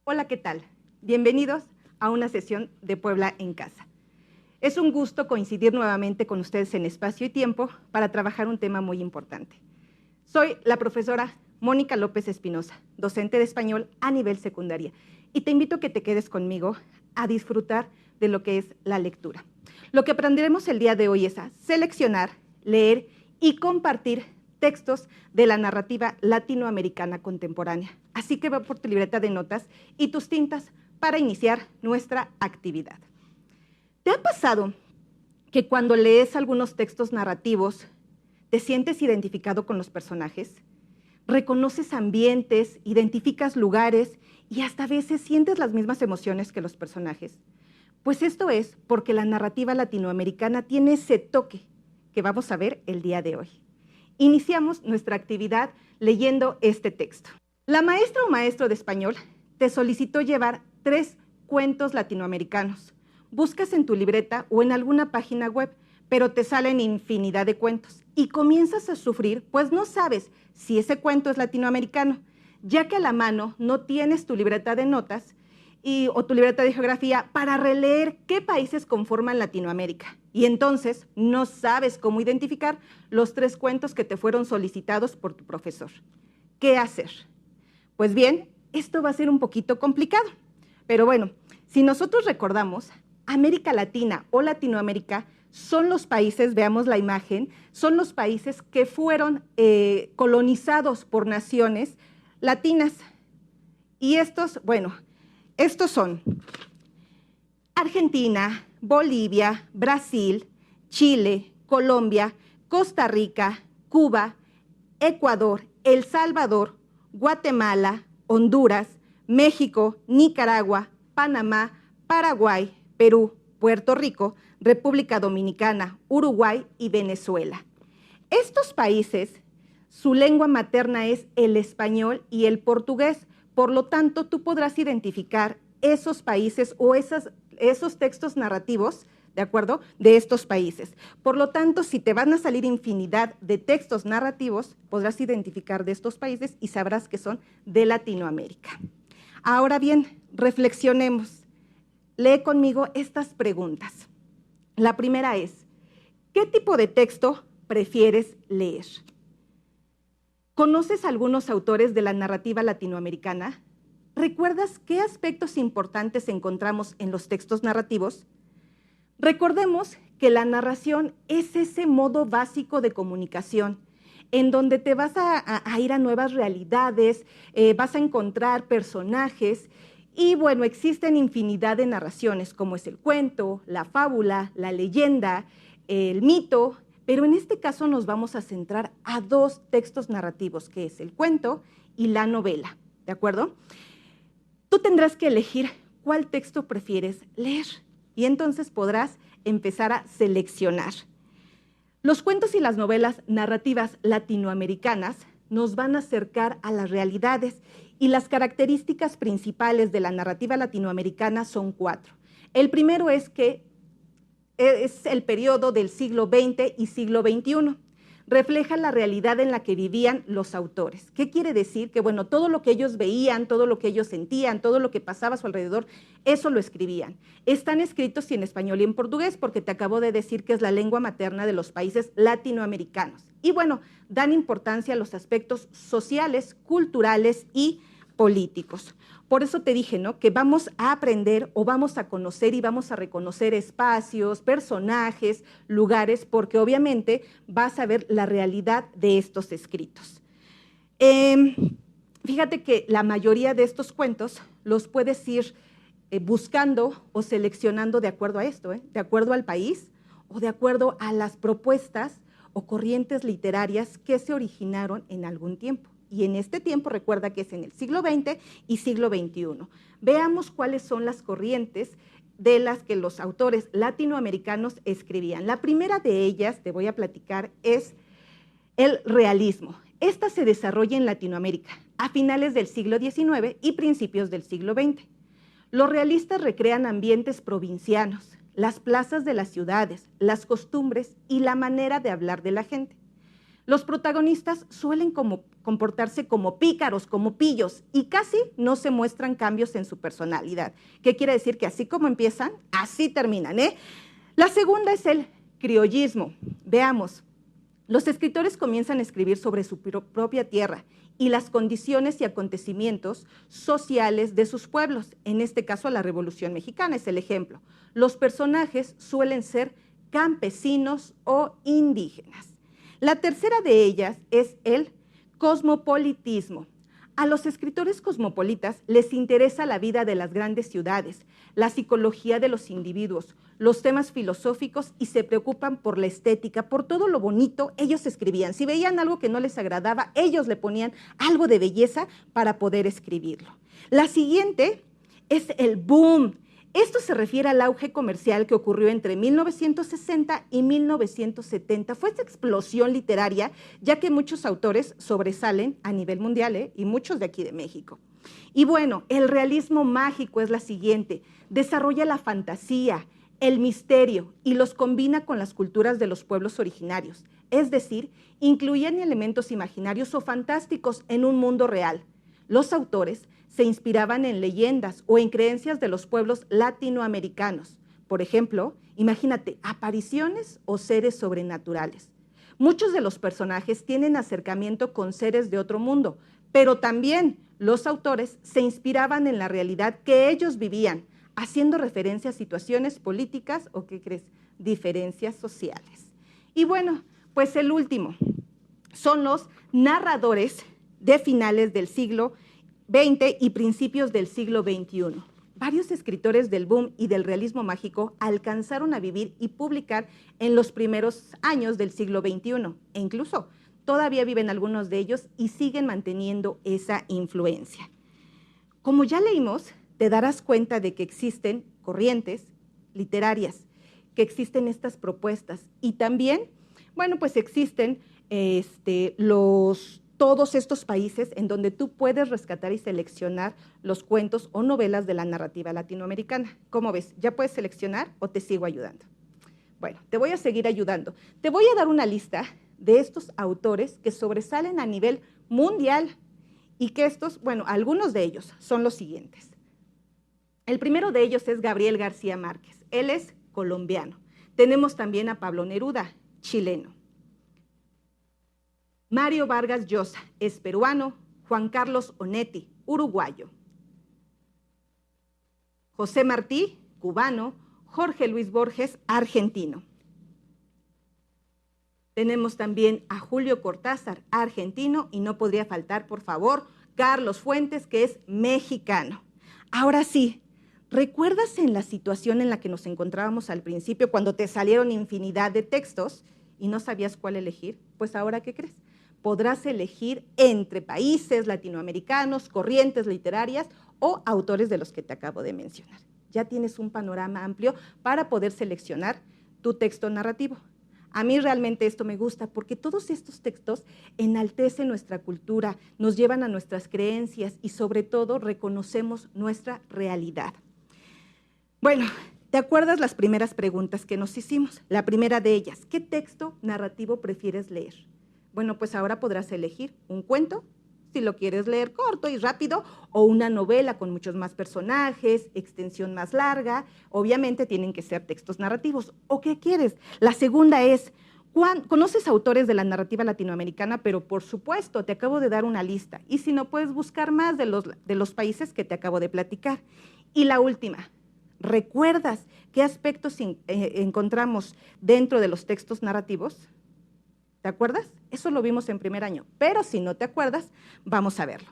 Hola, ¿qué tal? Bienvenidos a una sesión de Puebla en Casa. Es un gusto coincidir nuevamente con ustedes en espacio y tiempo para trabajar un tema muy importante. Soy la profesora Mónica López Espinosa, docente de español a nivel secundaria, y te invito a que te quedes conmigo a disfrutar de lo que es la lectura. Lo que aprenderemos el día de hoy es a seleccionar, leer y compartir textos de la narrativa latinoamericana contemporánea. Así que va por tu libreta de notas y tus tintas para iniciar nuestra actividad. ¿Te ha pasado que cuando lees algunos textos narrativos te sientes identificado con los personajes? Reconoces ambientes, identificas lugares y hasta a veces sientes las mismas emociones que los personajes. Pues esto es porque la narrativa latinoamericana tiene ese toque que vamos a ver el día de hoy. Iniciamos nuestra actividad leyendo este texto. La maestra o maestro de español te solicitó llevar 3 cuentos latinoamericanos. Buscas en tu libreta o en alguna página web, pero te salen infinidad de cuentos y comienzas a sufrir, pues no sabes si ese cuento es latinoamericano, ya que a la mano no tienes tu libreta de notas o tu libreta de geografía para releer qué países conforman Latinoamérica. Y entonces no sabes cómo identificar los 3 cuentos que te fueron solicitados por tu profesor. ¿Qué hacer? Pues bien, esto va a ser un poquito complicado. Pero bueno, si nosotros recordamos, América Latina o Latinoamérica son los países, veamos la imagen, son los países que fueron colonizados por naciones latinas. Y estos son Argentina, Bolivia, Brasil, Chile, Colombia, Costa Rica, Cuba, Ecuador, El Salvador, Guatemala, Honduras, México, Nicaragua, Panamá, Paraguay, Perú, Puerto Rico, República Dominicana, Uruguay y Venezuela. Estos países, su lengua materna es el español y el portugués. Por lo tanto, tú podrás identificar esos países o esos textos narrativos, ¿de acuerdo?, de estos países. Por lo tanto, si te van a salir infinidad de textos narrativos, podrás identificar de estos países y sabrás que son de Latinoamérica. Ahora bien, reflexionemos. Lee conmigo estas preguntas. La primera es, ¿qué tipo de texto prefieres leer? ¿Conoces algunos autores de la narrativa latinoamericana? ¿Recuerdas qué aspectos importantes encontramos en los textos narrativos? Recordemos que la narración es ese modo básico de comunicación en donde te vas a ir a nuevas realidades, vas a encontrar personajes y bueno, existen infinidad de narraciones como es el cuento, la fábula, la leyenda, el mito. Pero en este caso nos vamos a centrar a 2 textos narrativos, que es el cuento y la novela, ¿de acuerdo? Tú tendrás que elegir cuál texto prefieres leer y entonces podrás empezar a seleccionar. Los cuentos y las novelas narrativas latinoamericanas nos van a acercar a las realidades y las características principales de la narrativa latinoamericana son 4. El primero es que es el periodo del siglo XX y siglo XXI. Refleja la realidad en la que vivían los autores. ¿Qué quiere decir? Que bueno, todo lo que ellos veían, todo lo que ellos sentían, todo lo que pasaba a su alrededor, eso lo escribían. Están escritos en español y en portugués, porque te acabo de decir que es la lengua materna de los países latinoamericanos. Y bueno, dan importancia a los aspectos sociales, culturales y políticos. Por eso te dije, ¿no?, que vamos a aprender o vamos a conocer y vamos a reconocer espacios, personajes, lugares, porque obviamente vas a ver la realidad de estos escritos. Fíjate que la mayoría de estos cuentos los puedes ir buscando o seleccionando de acuerdo a esto, de acuerdo al país o de acuerdo a las propuestas o corrientes literarias que se originaron en algún tiempo. Y en este tiempo recuerda que es en el siglo XX y siglo XXI. Veamos cuáles son las corrientes de las que los autores latinoamericanos escribían. La primera de ellas, te voy a platicar, es el realismo. Esta se desarrolla en Latinoamérica a finales del siglo XIX y principios del siglo XX. Los realistas recrean ambientes provincianos, las plazas de las ciudades, las costumbres y la manera de hablar de la gente. Los protagonistas suelen comportarse como pícaros, como pillos, y casi no se muestran cambios en su personalidad. ¿Qué quiere decir? Que así como empiezan, así terminan, ¿eh? La segunda es el criollismo. Veamos, los escritores comienzan a escribir sobre su propia tierra y las condiciones y acontecimientos sociales de sus pueblos. En este caso, la Revolución Mexicana es el ejemplo. Los personajes suelen ser campesinos o indígenas. La tercera de ellas es el cosmopolitismo. A los escritores cosmopolitas les interesa la vida de las grandes ciudades, la psicología de los individuos, los temas filosóficos y se preocupan por la estética, por todo lo bonito, ellos escribían. Si veían algo que no les agradaba, ellos le ponían algo de belleza para poder escribirlo. La siguiente es el boom. Esto se refiere al auge comercial que ocurrió entre 1960 y 1970. Fue esta explosión literaria, ya que muchos autores sobresalen a nivel mundial, y muchos de aquí de México. Y bueno, el realismo mágico es la siguiente. Desarrolla la fantasía, el misterio y los combina con las culturas de los pueblos originarios. Es decir, incluyen elementos imaginarios o fantásticos en un mundo real. Los autores se inspiraban en leyendas o en creencias de los pueblos latinoamericanos. Por ejemplo, imagínate, apariciones o seres sobrenaturales. Muchos de los personajes tienen acercamiento con seres de otro mundo, pero también los autores se inspiraban en la realidad que ellos vivían, haciendo referencia a situaciones políticas o, ¿qué crees?, diferencias sociales. Y bueno, pues el último son los narradores de finales del siglo XX y principios del siglo XXI. Varios escritores del boom y del realismo mágico alcanzaron a vivir y publicar en los primeros años del siglo XXI, e incluso todavía viven algunos de ellos y siguen manteniendo esa influencia. Como ya leímos, te darás cuenta de que existen corrientes literarias, que existen estas propuestas y también, bueno, pues existen todos estos países en donde tú puedes rescatar y seleccionar los cuentos o novelas de la narrativa latinoamericana. ¿Cómo ves? ¿Ya puedes seleccionar o te sigo ayudando? Bueno, te voy a seguir ayudando. Te voy a dar una lista de estos autores que sobresalen a nivel mundial y que estos, bueno, algunos de ellos son los siguientes. El primero de ellos es Gabriel García Márquez. Él es colombiano. Tenemos también a Pablo Neruda, chileno. Mario Vargas Llosa es peruano. Juan Carlos Onetti, uruguayo. José Martí, cubano. Jorge Luis Borges, argentino. Tenemos también a Julio Cortázar, argentino, y no podría faltar, por favor, Carlos Fuentes, que es mexicano. Ahora sí, ¿recuerdas en la situación en la que nos encontrábamos al principio, cuando te salieron infinidad de textos y no sabías cuál elegir? Pues ahora, ¿qué crees? Podrás elegir entre países latinoamericanos, corrientes literarias o autores de los que te acabo de mencionar. Ya tienes un panorama amplio para poder seleccionar tu texto narrativo. A mí realmente esto me gusta porque todos estos textos enaltecen nuestra cultura, nos llevan a nuestras creencias y sobre todo reconocemos nuestra realidad. Bueno, ¿te acuerdas las primeras preguntas que nos hicimos? La primera de ellas, ¿qué texto narrativo prefieres leer? Bueno, pues ahora podrás elegir un cuento, si lo quieres leer corto y rápido, o una novela con muchos más personajes, extensión más larga. Obviamente tienen que ser textos narrativos. ¿O qué quieres? La segunda es, ¿conoces autores de la narrativa latinoamericana? Pero por supuesto, te acabo de dar una lista. Y si no, puedes buscar más de los países que te acabo de platicar. Y la última, ¿recuerdas qué aspectos encontramos dentro de los textos narrativos? ¿Te acuerdas? Eso lo vimos en primer año, pero si no te acuerdas, vamos a verlo.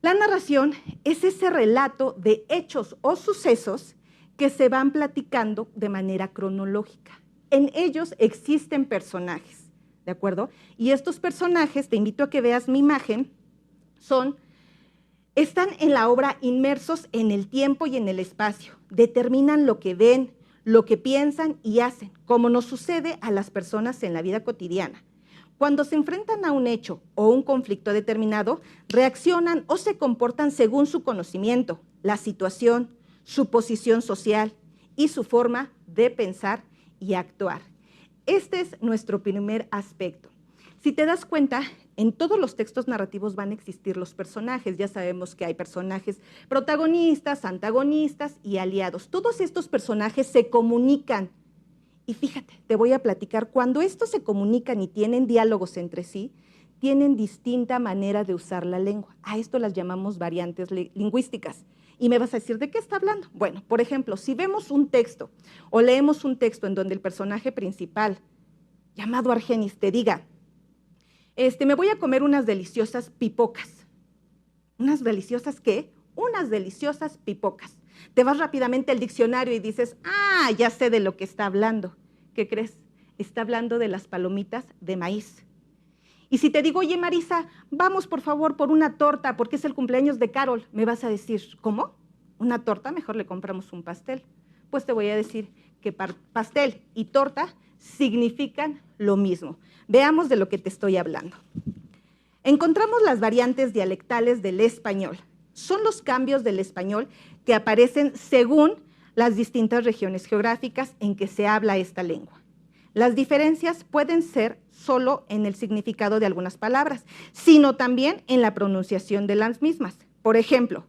La narración es ese relato de hechos o sucesos que se van platicando de manera cronológica. En ellos existen personajes, ¿de acuerdo? Y estos personajes, te invito a que veas mi imagen, están en la obra inmersos en el tiempo y en el espacio, determinan lo que ven, lo que piensan y hacen, como nos sucede a las personas en la vida cotidiana. Cuando se enfrentan a un hecho o un conflicto determinado, reaccionan o se comportan según su conocimiento, la situación, su posición social y su forma de pensar y actuar. Este es nuestro primer aspecto. Si te das cuenta, En todos los textos narrativos van a existir los personajes. Ya sabemos que hay personajes protagonistas, antagonistas y aliados. Todos estos personajes se comunican. Y fíjate, te voy a platicar, cuando estos se comunican y tienen diálogos entre sí, tienen distinta manera de usar la lengua. A esto las llamamos variantes lingüísticas. Y me vas a decir, ¿de qué está hablando? Bueno, por ejemplo, si vemos un texto o leemos un texto en donde el personaje principal, llamado Argenis, te diga, me voy a comer unas deliciosas pipocas. ¿Unas deliciosas qué? Unas deliciosas pipocas. Te vas rápidamente al diccionario y dices, ah, ya sé de lo que está hablando. ¿Qué crees? Está hablando de las palomitas de maíz. Y si te digo, oye Marisa, vamos por favor por una torta porque es el cumpleaños de Carol, me vas a decir, ¿cómo? ¿Una torta? Mejor le compramos un pastel. Pues te voy a decir que pastel y torta significan lo mismo. Veamos de lo que te estoy hablando. Encontramos las variantes dialectales del español. Son los cambios del español que aparecen según las distintas regiones geográficas en que se habla esta lengua. Las diferencias pueden ser solo en el significado de algunas palabras, sino también en la pronunciación de las mismas. Por ejemplo,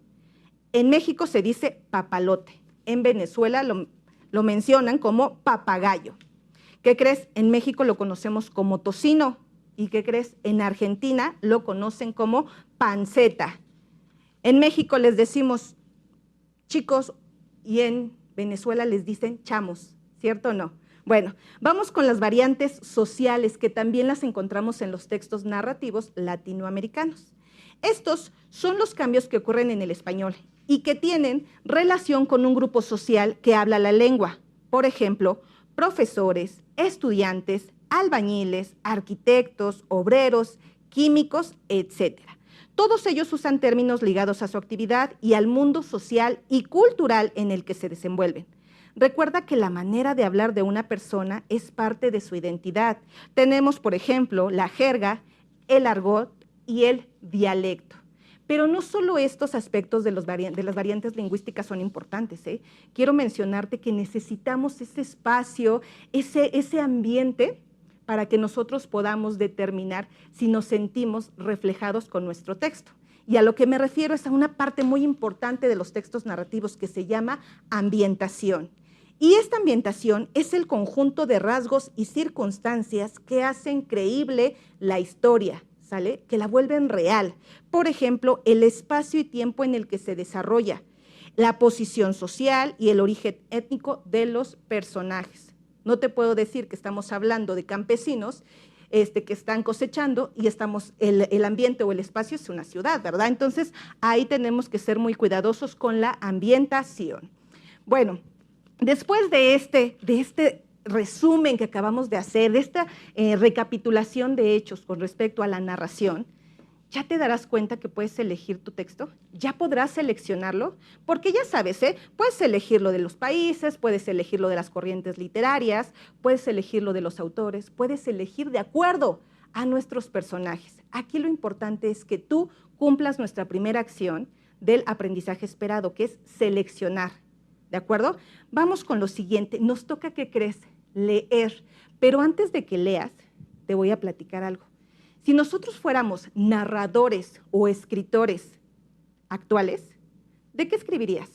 en México se dice papalote, en Venezuela lo mencionan como papagayo. ¿Qué crees? En México lo conocemos como tocino. ¿Y qué crees? En Argentina lo conocen como panceta. En México les decimos chicos y en Venezuela les dicen chamos, ¿cierto o no? Bueno, vamos con las variantes sociales que también las encontramos en los textos narrativos latinoamericanos. Estos son los cambios que ocurren en el español y que tienen relación con un grupo social que habla la lengua. Por ejemplo, profesores, estudiantes, albañiles, arquitectos, obreros, químicos, etc. Todos ellos usan términos ligados a su actividad y al mundo social y cultural en el que se desenvuelven. Recuerda que la manera de hablar de una persona es parte de su identidad. Tenemos, por ejemplo, la jerga, el argot y el dialecto. Pero no solo estos aspectos de las variantes lingüísticas son importantes, ¿eh? Quiero mencionarte que necesitamos ese espacio, ese ambiente para que nosotros podamos determinar si nos sentimos reflejados con nuestro texto. Y a lo que me refiero es a una parte muy importante de los textos narrativos que se llama ambientación. Y esta ambientación es el conjunto de rasgos y circunstancias que hacen creíble la historia, ¿sale? Que la vuelven real. Por ejemplo, el espacio y tiempo en el que se desarrolla, la posición social y el origen étnico de los personajes. No te puedo decir que estamos hablando de campesinos que están cosechando y el ambiente o el espacio es una ciudad, ¿verdad? Entonces, ahí tenemos que ser muy cuidadosos con la ambientación. Bueno, después de este resumen que acabamos de hacer, de esta recapitulación de hechos con respecto a la narración, ya te darás cuenta que puedes elegir tu texto, ya podrás seleccionarlo, porque ya sabes, puedes elegir lo de los países, puedes elegir lo de las corrientes literarias, puedes elegir lo de los autores, puedes elegir de acuerdo a nuestros personajes. Aquí lo importante es que tú cumplas nuestra primera acción del aprendizaje esperado, que es seleccionar, ¿de acuerdo? Vamos con lo siguiente, nos toca, ¿qué crees? Leer, pero antes de que leas, te voy a platicar algo. Si nosotros fuéramos narradores o escritores actuales, ¿de qué escribirías?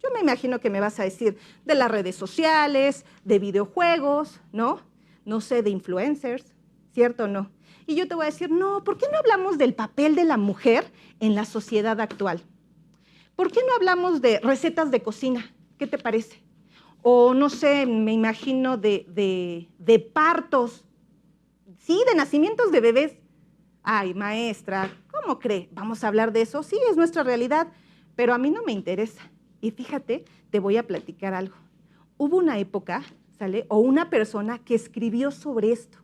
Yo me imagino que me vas a decir de las redes sociales, de videojuegos, ¿no? No sé, de influencers, ¿cierto o no? Y yo te voy a decir, no, ¿por qué no hablamos del papel de la mujer en la sociedad actual? ¿Por qué no hablamos de recetas de cocina? ¿Qué te parece? O no sé, me imagino de partos, sí, de nacimientos de bebés. Ay, maestra, ¿cómo cree? ¿Vamos a hablar de eso? Sí, es nuestra realidad, pero a mí no me interesa. Y fíjate, te voy a platicar algo. Hubo una época, ¿sale? O una persona que escribió sobre esto,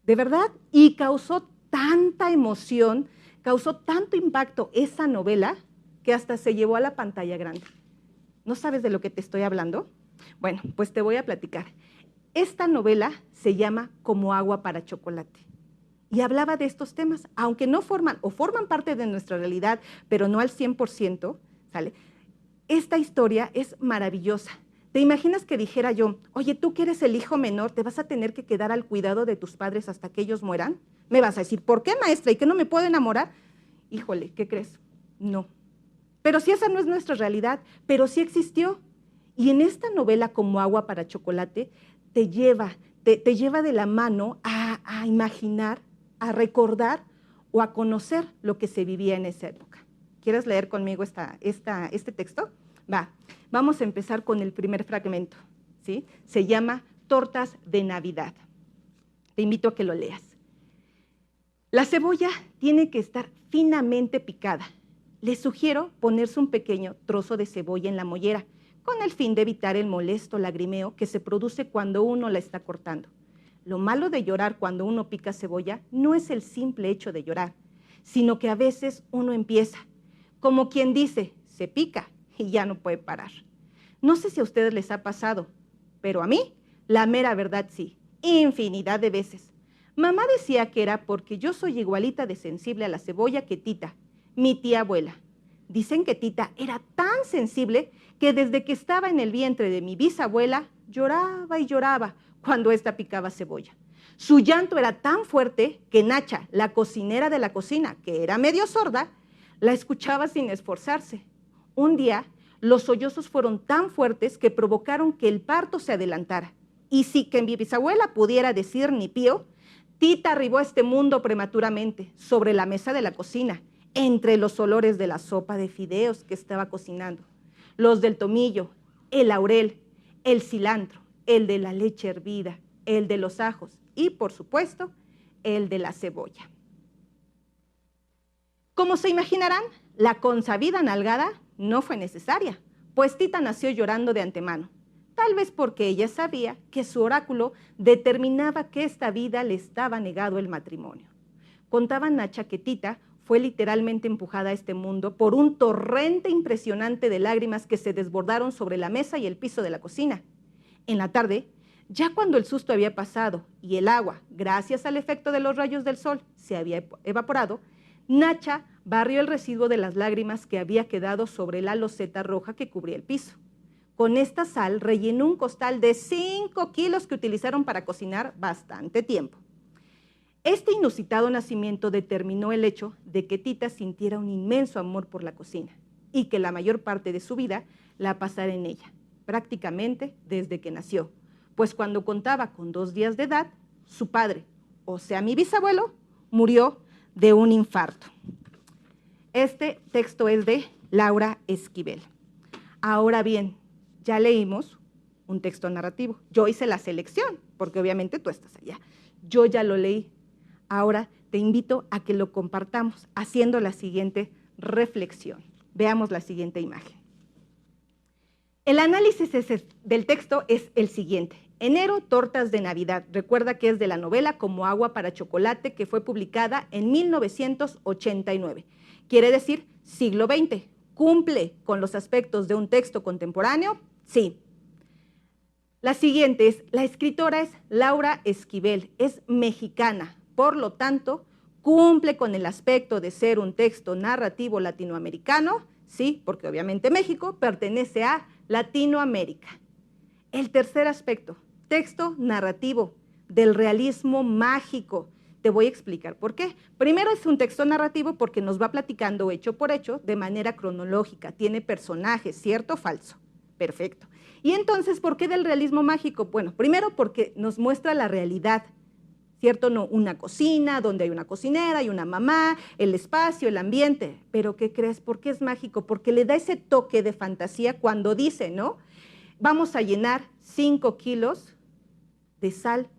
de verdad, y causó tanta emoción, causó tanto impacto esa novela que hasta se llevó a la pantalla grande. ¿No sabes de lo que te estoy hablando? Bueno, pues te voy a platicar. Esta novela se llama Como agua para chocolate y hablaba de estos temas, aunque no forman parte de nuestra realidad, pero no al 100%, ¿sale? Esta historia es maravillosa. ¿Te imaginas que dijera yo, oye, tú que eres el hijo menor, te vas a tener que quedar al cuidado de tus padres hasta que ellos mueran? Me vas a decir, ¿por qué, maestra? ¿Y que no me puedo enamorar? Híjole, ¿qué crees? No. Pero si esa no es nuestra realidad, pero sí existió. Y en esta novela, Como agua para chocolate, te lleva de la mano a imaginar, a recordar o a conocer lo que se vivía en esa época. ¿Quieres leer conmigo este texto? Va, vamos a empezar con el primer fragmento, ¿sí? Se llama Tortas de Navidad. Te invito a que lo leas. La cebolla tiene que estar finamente picada. Les sugiero ponerse un pequeño trozo de cebolla en la mollera, con el fin de evitar el molesto lagrimeo que se produce cuando uno la está cortando. Lo malo de llorar cuando uno pica cebolla no es el simple hecho de llorar, sino que a veces uno empieza, como quien dice, se pica y ya no puede parar. No sé si a ustedes les ha pasado, pero a mí, la mera verdad sí, infinidad de veces. Mamá decía que era porque yo soy igualita de sensible a la cebolla que Tita, mi tía abuela. Dicen que Tita era tan sensible que desde que estaba en el vientre de mi bisabuela, lloraba y lloraba cuando ésta picaba cebolla. Su llanto era tan fuerte que Nacha, la cocinera de la cocina, que era medio sorda, la escuchaba sin esforzarse. Un día, los sollozos fueron tan fuertes que provocaron que el parto se adelantara. Y sin que mi bisabuela pudiera decir ni pío, Tita arribó a este mundo prematuramente, sobre la mesa de la cocina, entre los olores de la sopa de fideos que estaba cocinando, los del tomillo, el laurel, el cilantro, el de la leche hervida, el de los ajos y, por supuesto, el de la cebolla. Como se imaginarán, la consabida nalgada no fue necesaria, pues Tita nació llorando de antemano, tal vez porque ella sabía que su oráculo determinaba que esta vida le estaba negado el matrimonio. Contaba Nacha que Tita fue literalmente empujada a este mundo por un torrente impresionante de lágrimas que se desbordaron sobre la mesa y el piso de la cocina. En la tarde, ya cuando el susto había pasado y el agua, gracias al efecto de los rayos del sol, se había evaporado, Nacha barrió el residuo de las lágrimas que había quedado sobre la loseta roja que cubría el piso. Con esta sal rellenó un costal de 5 kilos que utilizaron para cocinar bastante tiempo. Este inusitado nacimiento determinó el hecho de que Tita sintiera un inmenso amor por la cocina y que la mayor parte de su vida la pasara en ella, prácticamente desde que nació, pues cuando contaba con 2 días de edad, su padre, o sea mi bisabuelo, murió de un infarto. Este texto es de Laura Esquivel. Ahora bien, ya leímos un texto narrativo. Yo hice la selección, porque obviamente tú estás allá. Yo ya lo leí. Ahora te invito a que lo compartamos haciendo la siguiente reflexión. Veamos la siguiente imagen. El análisis del texto es el siguiente. Enero, tortas de Navidad. Recuerda que es de la novela Como agua para chocolate, que fue publicada en 1989. Quiere decir siglo XX. ¿Cumple con los aspectos de un texto contemporáneo? Sí. La siguiente es, la escritora es Laura Esquivel, es mexicana. Por lo tanto, cumple con el aspecto de ser un texto narrativo latinoamericano, sí, porque obviamente México pertenece a Latinoamérica. El tercer aspecto, texto narrativo del realismo mágico. Te voy a explicar por qué. Primero es un texto narrativo porque nos va platicando hecho por hecho de manera cronológica, tiene personajes, ¿cierto o falso? Perfecto. Y entonces, ¿por qué del realismo mágico? Bueno, primero porque nos muestra la realidad, ¿cierto? No, una cocina donde hay una cocinera, hay una mamá, el espacio, el ambiente. Pero ¿qué crees? ¿Por qué es mágico? Porque le da ese toque de fantasía cuando dice, ¿no? Vamos a llenar 5 kilos de sal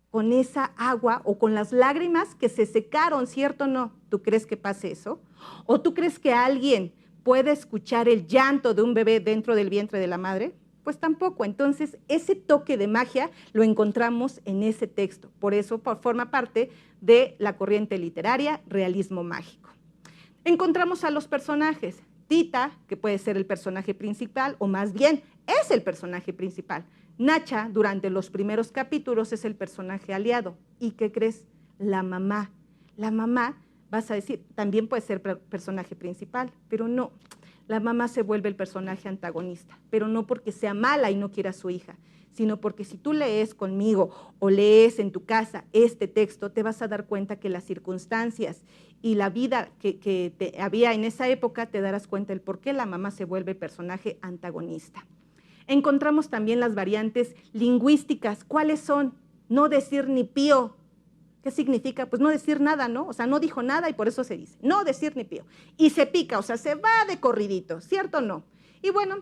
con esa agua o con las lágrimas que se secaron, ¿cierto o no? ¿Tú crees que pase eso? ¿O tú crees que alguien puede escuchar el llanto de un bebé dentro del vientre de la madre? Pues tampoco. Entonces, ese toque de magia lo encontramos en ese texto. Por eso forma parte de la corriente literaria realismo mágico. Encontramos a los personajes. Tita, que puede ser el personaje principal, o más bien es el personaje principal. Nacha, durante los primeros capítulos, es el personaje aliado. ¿Y qué crees? La mamá. La mamá, vas a decir, también puede ser personaje principal, pero no. la mamá se vuelve el personaje antagonista, pero no porque sea mala y no quiera a su hija, sino porque si tú lees conmigo o lees en tu casa este texto, te vas a dar cuenta que las circunstancias y la vida que había en esa época, te darás cuenta del por qué la mamá se vuelve el personaje antagonista. Encontramos también las variantes lingüísticas. ¿Cuáles son? No decir ni pío. ¿Qué significa? Pues no decir nada, ¿no? O sea, no dijo nada y por eso se dice, no decir ni pío. Y se pica, o sea, se va de corridito, ¿cierto o no? Y bueno,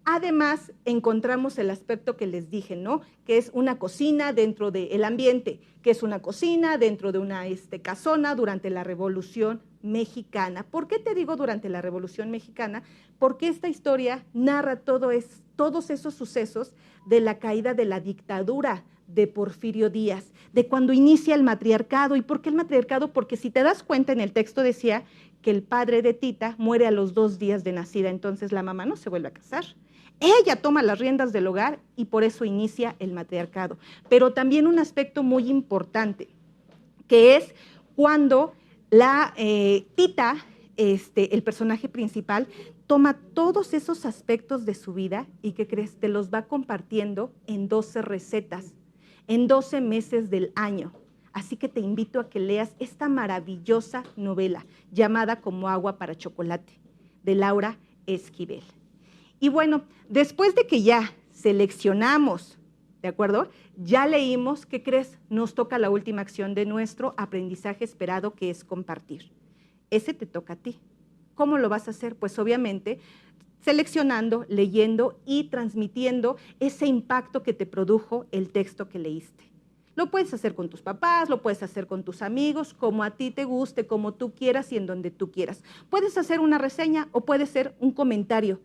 además encontramos el aspecto que les dije, ¿no? Que es una cocina dentro del ambiente, que es una cocina dentro de una casona durante la Revolución Mexicana. ¿Por qué te digo durante la Revolución Mexicana? Porque esta historia narra todos esos sucesos de la caída de la dictadura de Porfirio Díaz, de cuando inicia el matriarcado. ¿Y por qué el matriarcado? Porque si te das cuenta, en el texto decía que el padre de Tita muere a los 2 días de nacida, entonces la mamá no se vuelve a casar. Ella toma las riendas del hogar y por eso inicia el matriarcado. Pero también un aspecto muy importante, que es cuando la Tita, el personaje principal, toma todos esos aspectos de su vida y ¿qué crees? Te los va compartiendo en 12 recetas, en 12 meses del año. Así que te invito a que leas esta maravillosa novela llamada Como agua para chocolate, de Laura Esquivel. Y bueno, después de que ya seleccionamos, ¿de acuerdo? Ya leímos, ¿qué crees? Nos toca la última acción de nuestro aprendizaje esperado, que es compartir. Ese te toca a ti. ¿Cómo lo vas a hacer? Pues obviamente seleccionando, leyendo y transmitiendo ese impacto que te produjo el texto que leíste. Lo puedes hacer con tus papás, lo puedes hacer con tus amigos, como a ti te guste, como tú quieras y en donde tú quieras. Puedes hacer una reseña o puede ser un comentario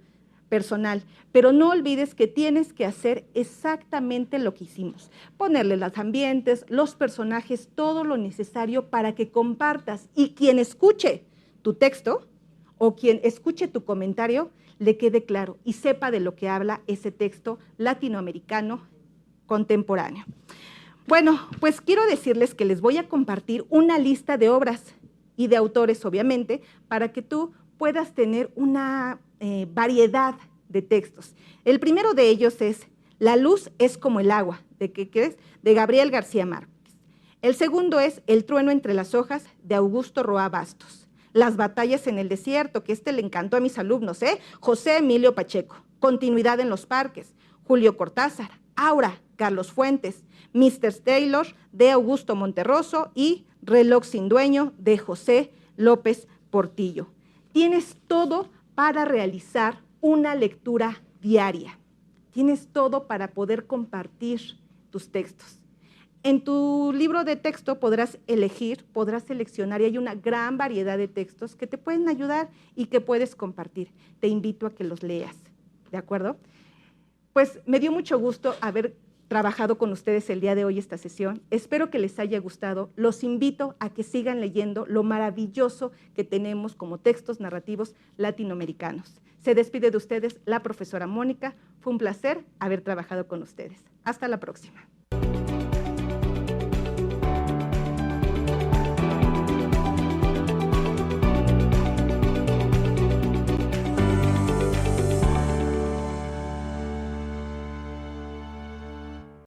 personal, pero no olvides que tienes que hacer exactamente lo que hicimos, ponerle los ambientes, los personajes, todo lo necesario para que compartas y quien escuche tu texto o quien escuche tu comentario le quede claro y sepa de lo que habla ese texto latinoamericano contemporáneo. Bueno, pues quiero decirles que les voy a compartir una lista de obras y de autores, obviamente, para que tú puedas tener una variedad de textos. El primero de ellos es La luz es como el agua, ¿de qué crees? De Gabriel García Márquez. El segundo es El trueno entre las hojas, de Augusto Roa Bastos. Las batallas en el desierto, que le encantó a mis alumnos, José Emilio Pacheco. Continuidad en los parques, Julio Cortázar. Aura, Carlos Fuentes. Mr. Taylor, de Augusto Monterroso, y Reloj sin dueño, de José López Portillo. Tienes todo para realizar una lectura diaria. Tienes todo para poder compartir tus textos. En tu libro de texto podrás elegir, podrás seleccionar y hay una gran variedad de textos que te pueden ayudar y que puedes compartir. Te invito a que los leas, ¿de acuerdo? Pues me dio mucho gusto haber trabajado con ustedes el día de hoy esta sesión. Espero que les haya gustado. Los invito a que sigan leyendo lo maravilloso que tenemos como textos narrativos latinoamericanos. Se despide de ustedes la profesora Mónica. Fue un placer haber trabajado con ustedes. Hasta la próxima.